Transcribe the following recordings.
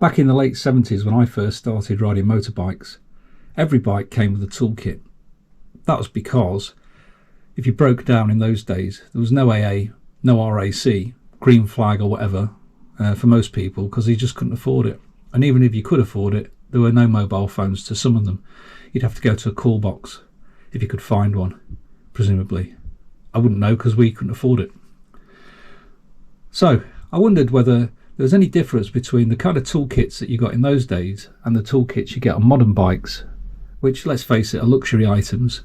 Back in the late 70s when I first started riding motorbikes, every bike came with a toolkit. That was because if you broke down in those days, there was no AA, no RAC, green flag or whatever for most people, because they just couldn't afford it. And even if you could afford it, there were no mobile phones to summon them. You'd have to go to a call box if you could find one, presumably. I wouldn't know because we couldn't afford it. So I wondered whether there was any difference between the kind of toolkits that you got in those days and the toolkits you get on modern bikes, which, let's face it, are luxury items,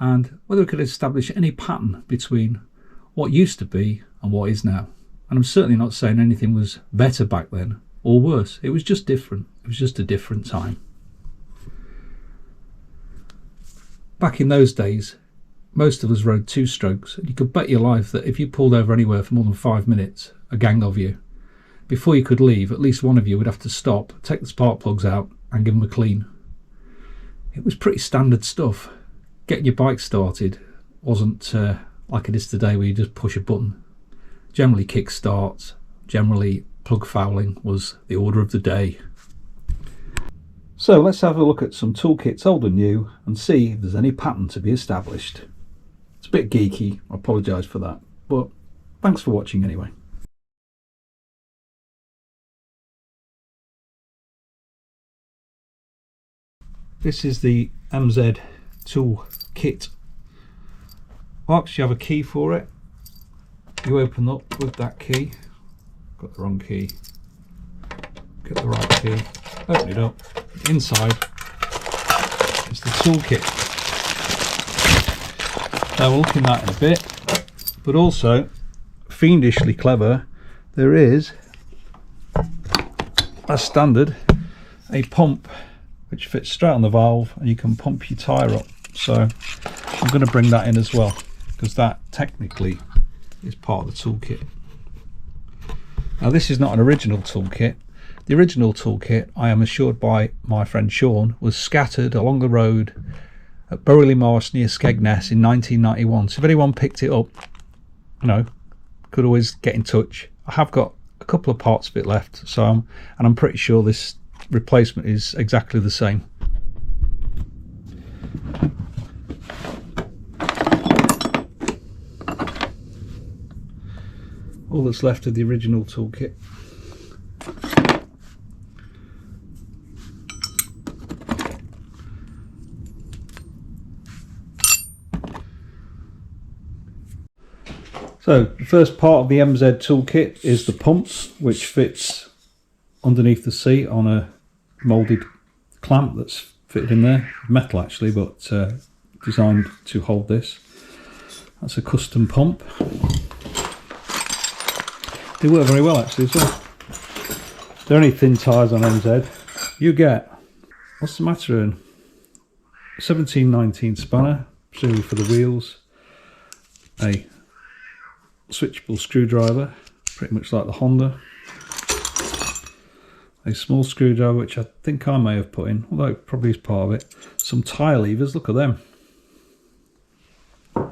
and whether we could establish any pattern between what used to be and what is now. And I'm certainly not saying anything was better back then or worse. It was just different. It was just a different time. Back in those days, most of us rode two strokes, and you could bet your life that if you pulled over anywhere for more than 5 minutes, a gang of you, before you could leave, at least one of you would have to stop, take the spark plugs out and give them a clean. It was pretty standard stuff. Getting your bike started wasn't like it is today, where you just push a button. Generally kick starts, generally plug fouling was the order of the day. So let's have a look at some toolkits old and new and see if there's any pattern to be established. It's a bit geeky, I apologise for that, but thanks for watching anyway. This is the MZ toolkit box. You have a key for it. You open up with that key. Got the wrong key. Get the right key. Open it up. Inside is the toolkit. Now we'll look in that in a bit, but also fiendishly clever, there is, as standard, a pump which fits straight on the valve, and you can pump your tyre up. So I'm going to bring that in as well, because that technically is part of the toolkit. Now this is not an original toolkit. The original toolkit, I am assured by my friend Sean, was scattered along the road at Burley Marsh near Skegness in 1991. So if anyone picked it up, you know, could always get in touch. I have got a couple of parts of it left, so I'm pretty sure this replacement is exactly the same. All that's left of the original toolkit. So the first part of the MZ toolkit is the pumps, which fits underneath the seat on a moulded clamp that's fitted in there. Metal actually, but designed to hold this. That's a custom pump. They work very well actually as well. There are only thin tyres on MZ. You get, what's the matter, Ern? 1719 spanner, presumably for the wheels. A switchable screwdriver, pretty much like the Honda. A small screwdriver, which I think I may have put in, although it probably is part of it. Some tyre levers, look at them. A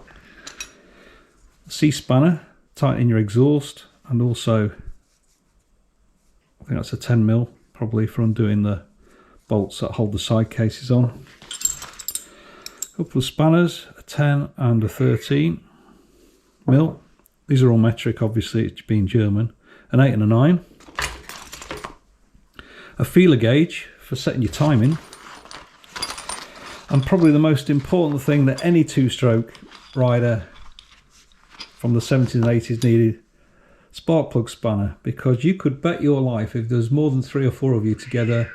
C-spanner, tighten your exhaust, and also, I think that's a 10mm, probably for undoing the bolts that hold the side cases on. A couple of spanners, a 10 and a 13mm. These are all metric, obviously, it's being German. An 8 and a 9. A feeler gauge for setting your timing. And probably the most important thing that any two-stroke rider from the 70s and 80s needed, spark plug spanner, because you could bet your life if there's more than 3 or 4 of you together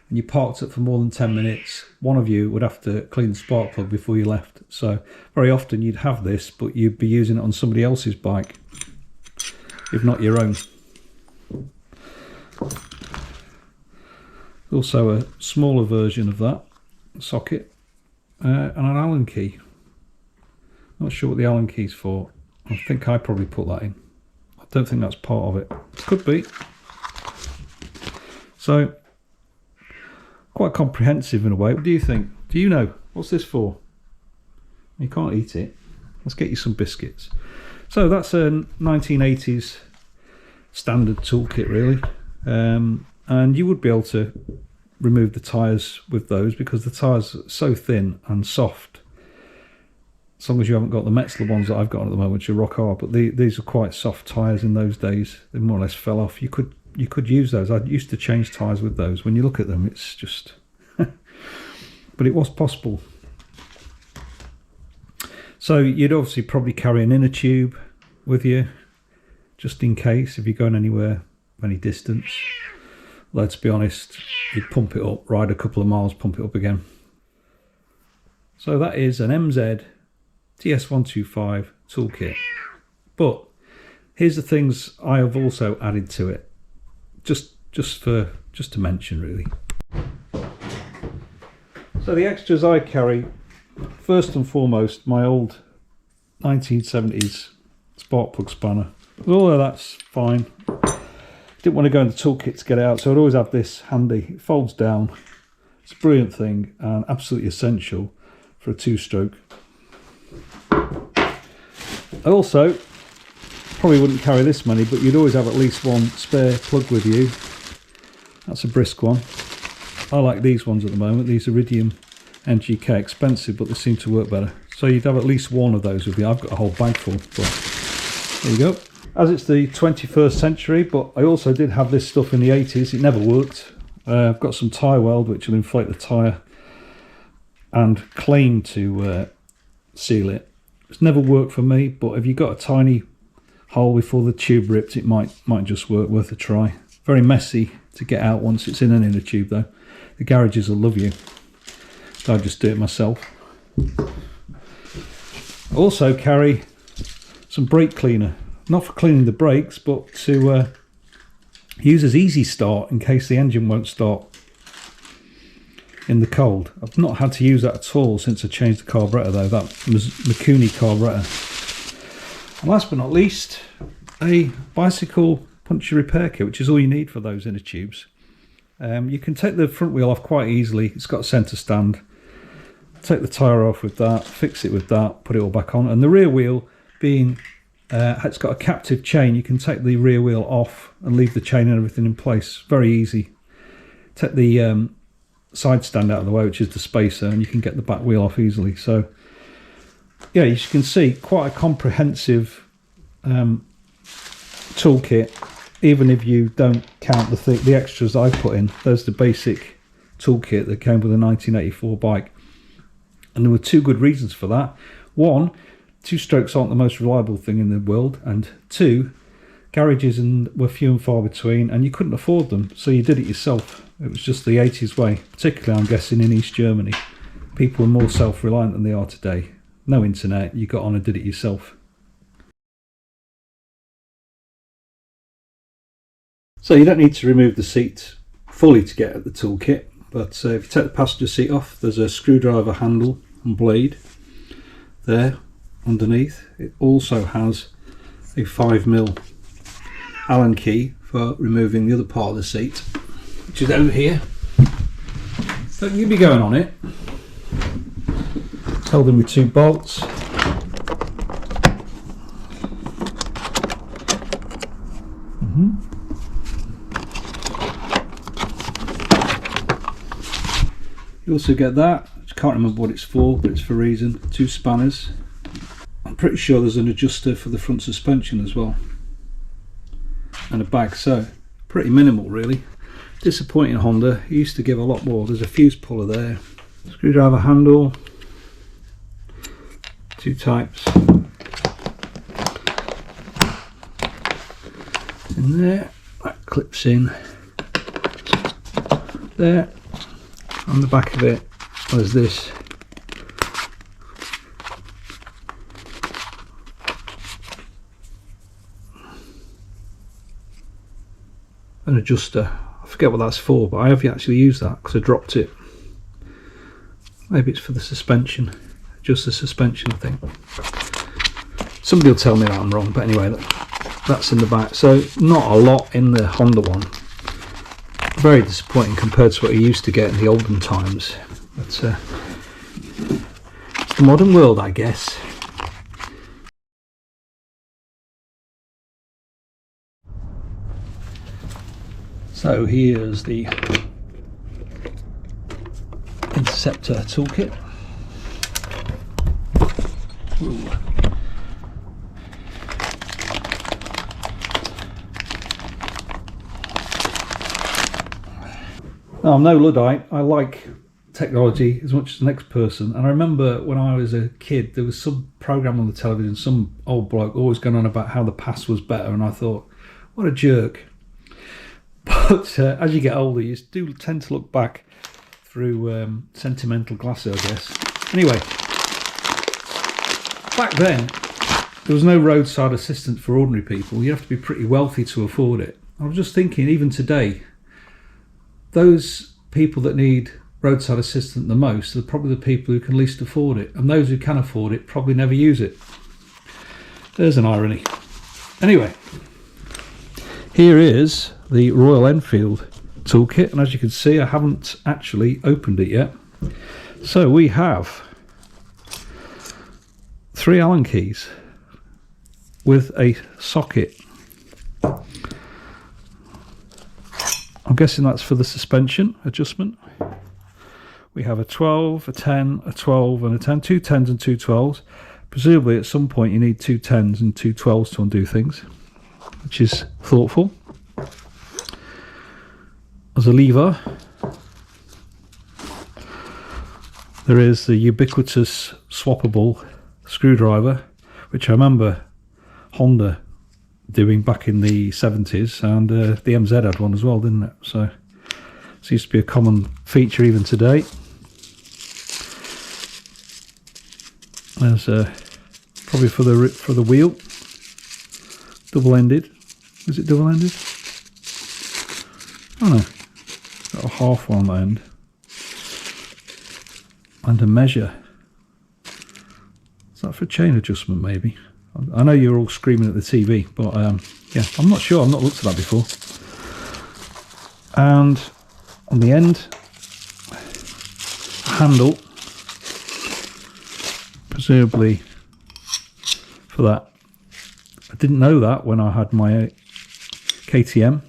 and you parked it for more than 10 minutes, one of you would have to clean the spark plug before you left. So very often you'd have this, but you'd be using it on somebody else's bike, if not your own. Also a smaller version of that socket and an Allen key. Not sure what the Allen key's for. I think I probably put that in. I don't think that's part of it. Could be. So quite comprehensive in a way. What do you think? Do you know? What's this for? You can't eat it. Let's get you some biscuits. So that's a 1980s standard toolkit really. and you would be able to remove the tyres with those because the tyres are so thin and soft. As long as you haven't got the Metzler ones that I've got at the moment, which are rock hard, but these are quite soft tyres in those days. They more or less fell off. You could use those. I used to change tyres with those. When you look at them, it's just but it was possible. So you'd obviously probably carry an inner tube with you just in case if you're going anywhere any distance. Let's be honest, you'd pump it up, ride a couple of miles, pump it up again. So that is an MZ TS125 toolkit. But here's the things I have also added to it, just to mention really. So the extras I carry, first and foremost, my old 1970s spark plug spanner. But all of that's fine. Didn't want to go in the toolkit to get it out, so I'd always have this handy. It folds down. It's a brilliant thing and absolutely essential for a two-stroke. I also probably wouldn't carry this many, but you'd always have at least one spare plug with you. That's a brisk one. I like these ones at the moment. These Iridium NGK, expensive, but they seem to work better. So you'd have at least one of those with you. I've got a whole bag full, but there you go. As it's the 21st century, but I also did have this stuff in the 80s. It never worked. I've got some tyre weld which will inflate the tyre and claim to seal it. It's never worked for me, but if you've got a tiny hole before the tube ripped, it might just work. Worth a try. Very messy to get out once it's in an inner tube though. The garages will love you. So I just do it myself. I also carry some brake cleaner. Not for cleaning the brakes, but to use as easy start in case the engine won't start in the cold. I've not had to use that at all since I changed the carburettor though, that Mikuni carburettor. And last but not least, a bicycle puncture repair kit, which is all you need for those inner tubes. You can take the front wheel off quite easily. It's got a centre stand. Take the tyre off with that, fix it with that, put it all back on. And the rear wheel being it's got a captive chain, you can take the rear wheel off and leave the chain and everything in place. Very easy. Take the side stand out of the way, which is the spacer, and you can get the back wheel off easily. So yeah, as you can see, quite a comprehensive toolkit. Even if you don't count the extras I put in, there's the basic toolkit that came with a 1984 bike. And there were two good reasons for that. One, two-strokes aren't the most reliable thing in the world, and two, garages were few and far between, and you couldn't afford them, so you did it yourself. It was just the 80s way, particularly I'm guessing in East Germany. People were more self-reliant than they are today. No internet, you got on and did it yourself. So you don't need to remove the seat fully to get at the toolkit, but if you take the passenger seat off, there's a screwdriver handle and blade there underneath. It also has a 5mm Allen key for removing the other part of the seat, which is over here. So you'll be going on it. It's held in with two bolts. You also get that, I can't remember what it's for, but it's for a reason. Two spanners. I'm pretty sure there's an adjuster for the front suspension as well, and a bag, so pretty minimal really. Disappointing Honda, it used to give a lot more. There's a fuse puller there, screwdriver handle, two types in there, that clips in there. On the back of it was this an adjuster. I forget what that's for, but I have actually used that because I dropped it. Maybe it's for the suspension, just the suspension I think. Somebody will tell me that I'm wrong, but anyway, that's in the back. So not a lot in the Honda one. Very disappointing compared to what you used to get in the olden times, but it's the modern world, I guess. So here's the Interceptor toolkit. Ooh. Now, I'm no Luddite. I like technology as much as the next person, and I remember when I was a kid there was some program on the television, some old bloke always going on about how the past was better, and I thought, what a jerk. But as you get older you do tend to look back through sentimental glasses, I guess. Anyway, back then there was no roadside assistance for ordinary people. You have to be pretty wealthy to afford it. I was just thinking, even today, those people that need roadside assistance the most are probably the people who can least afford it, and those who can afford it probably never use it. There's an irony. Anyway, here is the Royal Enfield toolkit, and as you can see I haven't actually opened it yet. So we have 3 Allen keys with a socket. I'm guessing that's for the suspension adjustment. We have a 12, a 10, a 12 and a 10, 2 10s and 2 12s. Presumably at some point you need 2 10s and 2 12s to undo things, which is thoughtful. There's a lever. There is the ubiquitous swappable screwdriver, which I remember Honda doing back in the 70s, and the MZ had one as well, didn't it? So it seems to be a common feature even today. There's probably for the wheel, double-ended. Is it double-ended? Oh no, got a half one on the end, and a measure. Is that for chain adjustment maybe? I know you're all screaming at the TV, but yeah, I'm not sure. I've not looked at that before. And on the end, a handle, presumably for that. I didn't know that when I had my KTM.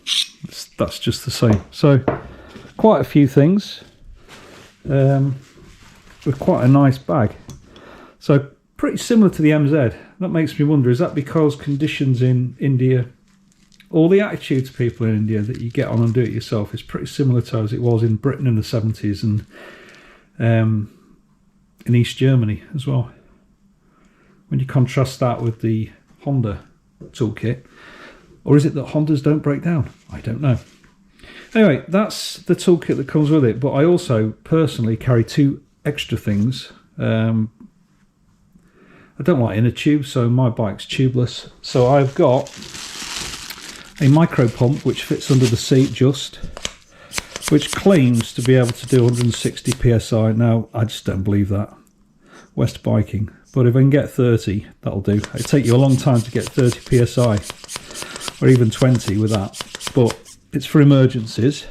That's just the same. So quite a few things with quite a nice bag. So pretty similar to the MZ. That makes me wonder, is that because conditions in India, all the attitude to people in India that you get on and do it yourself is pretty similar to as it was in Britain in the 70s and in East Germany as well. When you contrast that with the Honda toolkit, or is it that Hondas don't break down? I don't know. Anyway, that's the toolkit that comes with it, but I also personally carry 2 extra things. I don't like inner tubes, so my bike's tubeless. So I've got a micro pump which fits under the seat just, which claims to be able to do 160 psi. Now, I just don't believe that. West biking. But if I can get 30, that'll do. It'll take you a long time to get 30 psi, or even 20 with that. But it's for emergencies,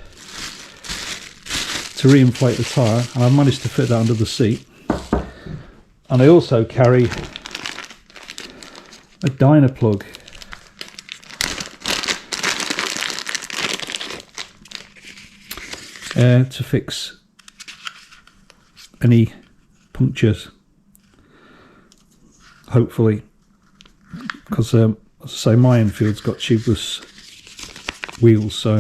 to re-inflate the tyre, and I've managed to fit that under the seat. And I also carry a dyno plug. To fix any punctures, hopefully, because as I say, my Enfield's got tubeless wheels, so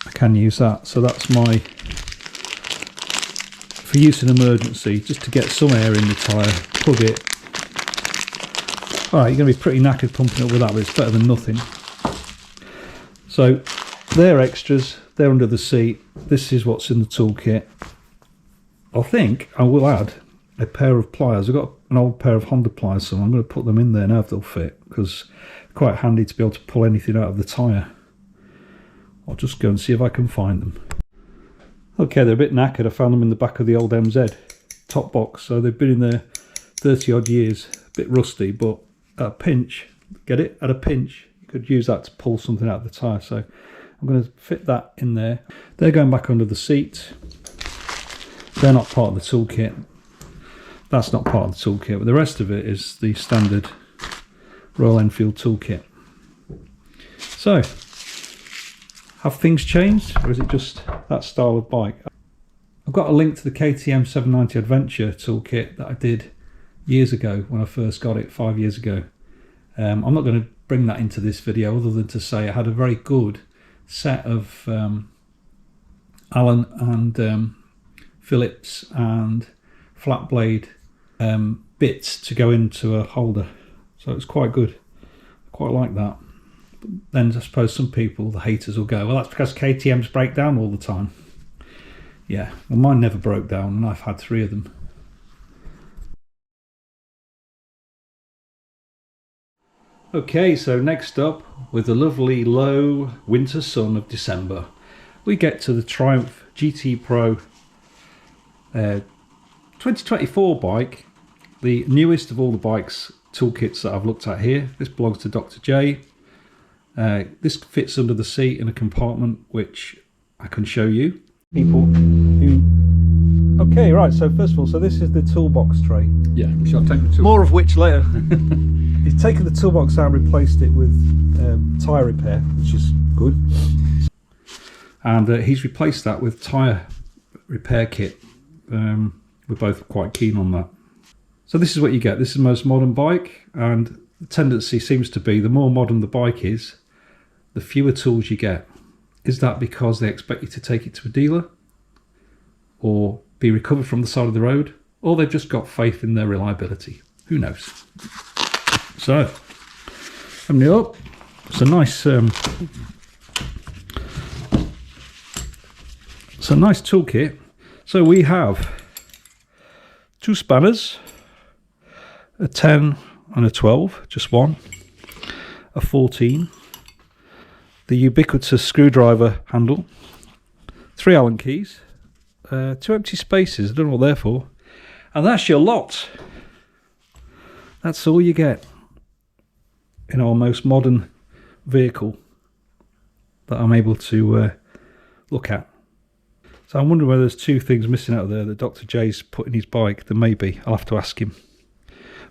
I can use that. So that's my, for use in emergency, just to get some air in the tyre, plug it. Alright, you're going to be pretty knackered pumping up with that, but it's better than nothing. So they're extras, they're under the seat. This is what's in the toolkit. I think I will add a pair of pliers. I've got an old pair of Honda pliers, so I'm going to put them in there now if they'll fit, because it's quite handy to be able to pull anything out of the tyre. I'll just go and see if I can find them. Okay, they're a bit knackered. I found them in the back of the old MZ top box, so they've been in there 30 odd years, a bit rusty, but at a pinch, get it? At a pinch, you could use that to pull something out of the tyre. So I'm going to fit that in there. They're going back under the seat. They're not part of the toolkit. That's not part of the toolkit, but the rest of it is the standard Royal Enfield toolkit. So Have things changed, or is it just that style of bike? I've got a link to the KTM 790 Adventure toolkit that I did years ago when I first got it 5 years ago. I'm not going to bring that into this video other than to say I had a very good set of Allen and Phillips and flat blade bits to go into a holder, so it's quite good. I quite like that. But then I suppose some people, the haters, will go, well, that's because KTMs break down all the time. Yeah, well, mine never broke down and I've had 3 of them. Okay, so next up, with the lovely low winter sun of December, we get to the Triumph gtpro 2024 bike, the newest of all the bikes toolkits that I've looked at here. This belongs to Dr. J. This fits under the seat in a compartment which I can show you. People who... Okay, right, so first of all, so this is the toolbox tray. Yeah, we shall take the tool. More of which later. He's taken the toolbox out and replaced it with tyre repair, which is good. And he's replaced that with tyre repair kit. We're both quite keen on that. So this is what you get. This is the most modern bike, and the tendency seems to be the more modern the bike is, the fewer tools you get. Is that because they expect you to take it to a dealer or be recovered from the side of the road, or they've just got faith in their reliability? Who knows? So, opening it up, it's a nice toolkit. So we have 2 spanners, a 10 and a 12, just one, a 14, the ubiquitous screwdriver handle, 3 Allen keys, 2 empty spaces, I don't know what they're for, and that's your lot. That's all you get in our most modern vehicle that I'm able to look at. So I'm wondering whether there's 2 things missing out there that Dr. J's put in his bike. There may be, I'll have to ask him.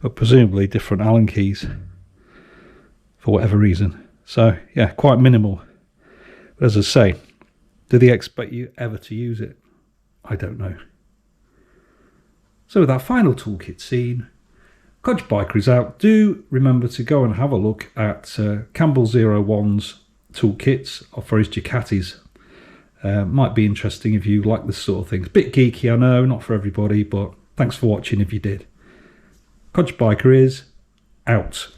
But presumably different Allen keys for whatever reason. So yeah, quite minimal. But as I say, do they expect you ever to use it? I don't know. So with that final toolkit scene, Codger Biker is out. Do remember to go and have a look at Campbell 01's toolkits for his Ducatis. Might be interesting if you like this sort of thing. It's a bit geeky, I know, not for everybody, but thanks for watching if you did. Codger Biker is out.